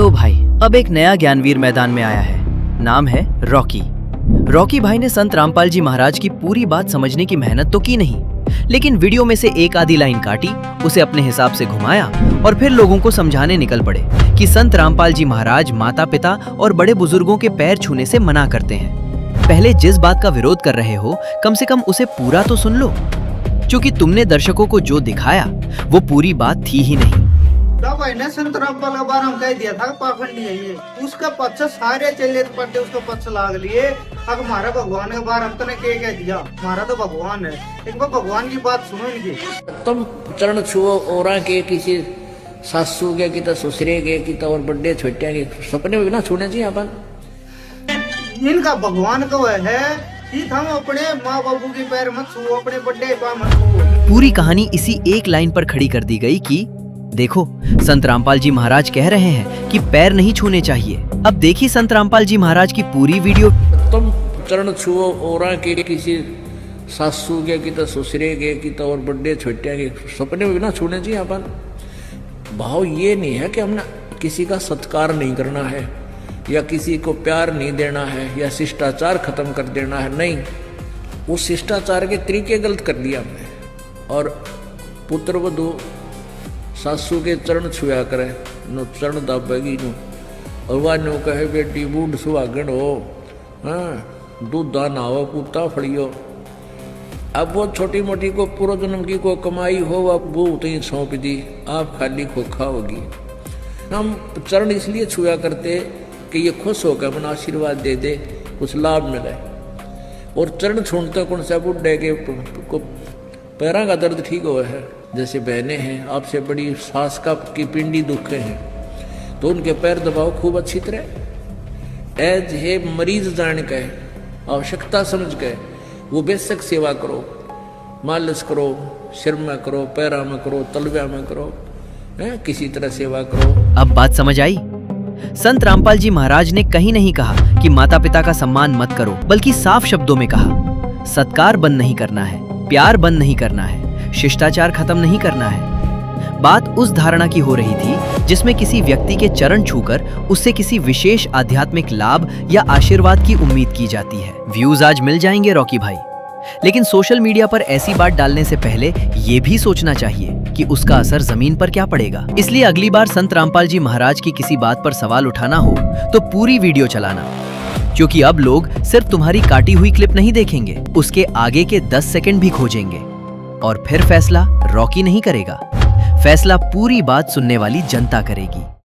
लो भाई, अब एक नया ज्ञानवीर मैदान में आया है। नाम है रॉकी। रॉकी भाई ने संत रामपाल जी महाराज की पूरी बात समझने की मेहनत तो की नहीं, लेकिन वीडियो में से एक आधी लाइन काटी, उसे अपने हिसाब से घुमाया और फिर लोगों को समझाने निकल पड़े कि संत रामपाल जी महाराज माता पिता और बड़े बुजुर्गों के पैर छूने से मना करते हैं। पहले जिस बात का विरोध कर रहे हो, कम से कम उसे पूरा तो सुन लो, क्योंकि तुमने दर्शकों को जो दिखाया वो पूरी बात थी ही नहीं। भाई ने संत रामपाल के बारे में कह दिया था पाखंडी है ये, उसका पक्ष सारे चले पड़ते उसका पक्ष लाग लिए। अब हमारा भगवान के बारे में तने कह दिया, हमारा तो भगवान है, एक बार भगवान की बात सुनो इनकी। तुम चरण छुओ और के किसी सासू के कि ससुरे के कि और बड़े छोटे के सपने में भी ना छूने चाहिए अपन। इनका भगवान को है कि हम अपने माँ बाबू के पैर मत छुओ, अपने बड़े पैर मत छुओ। पूरी कहानी इसी एक लाइन पर खड़ी कर दी गई कि देखो, संत रामपाल जी महाराज कह रहे हैं कि पैर नहीं छूने चाहिए। अब देखिए संत रामपाल जी महाराज की पूरी वीडियो। तुम चरण छुओ और के किसी सासू के कि ससुरे के कि और बड़े छोटे के सपने में भी ना छूने चाहिए अपन। भाव ये नहीं है कि हमने किसी का सत्कार नहीं करना है या किसी को प्यार नहीं देना है या शिष्टाचार खत्म कर देना है, नहीं। वो शिष्टाचार के तरीके गलत कर लिया हमने। और पुत्र वधू सासू के चरण छुआ करे नो चरण दाबेगी नो, और वह नो कहे बेटी बूढ़ सुहागन हो, हाँ दूधा नहाओ पूता फड़ियो। अब वो छोटी मोटी को पूर्व जन्म की को कमाई हो, वह वो उतनी सौंप दी, आप खाली खोखा होगी। हम चरण इसलिए छुआ करते कि ये खुश होकर मन आशीर्वाद दे दे, कुछ लाभ मिले। और चरण छूटते कौन सा बुढ़े के पैरों का दर्द ठीक हुआ है। जैसे बहनें हैं, आपसे बड़ी सास का की पिंडी दुखे हैं तो उनके पैर दबाओ खूब अच्छी तरह। एज है मरीज जान के आवश्यकता समझ के वो बेशक सेवा करो, मालिश करो, सिर में करो, पैरा में करो, तलवा में करो, किसी तरह सेवा करो। अब बात समझ आई। संत रामपाल जी महाराज ने कहीं नहीं कहा कि माता पिता का सम्मान मत करो, बल्कि साफ शब्दों में कहा सत्कार बंद नहीं करना है, प्यार बंद नहीं करना है, शिष्टाचार खत्म नहीं करना है। बात उस धारणा की हो रही थी जिसमें किसी व्यक्ति के चरण छूकर उससे किसी विशेष आध्यात्मिक लाभ या आशीर्वाद की उम्मीद की जाती है। व्यूज आज मिल जाएंगे रॉकी भाई, लेकिन सोशल मीडिया पर ऐसी बात डालने से पहले ये भी सोचना चाहिए कि उसका असर जमीन पर क्या पड़ेगा। इसलिए अगली बार संत रामपाल जी महाराज की किसी बात पर सवाल उठाना हो तो पूरी वीडियो चलाना, क्योंकि अब लोग सिर्फ तुम्हारी काटी हुई क्लिप नहीं देखेंगे, उसके आगे के 10 सेकंड भी खोजेंगे। और फिर फैसला रॉकी नहीं करेगा, फैसला पूरी बात सुनने वाली जनता करेगी।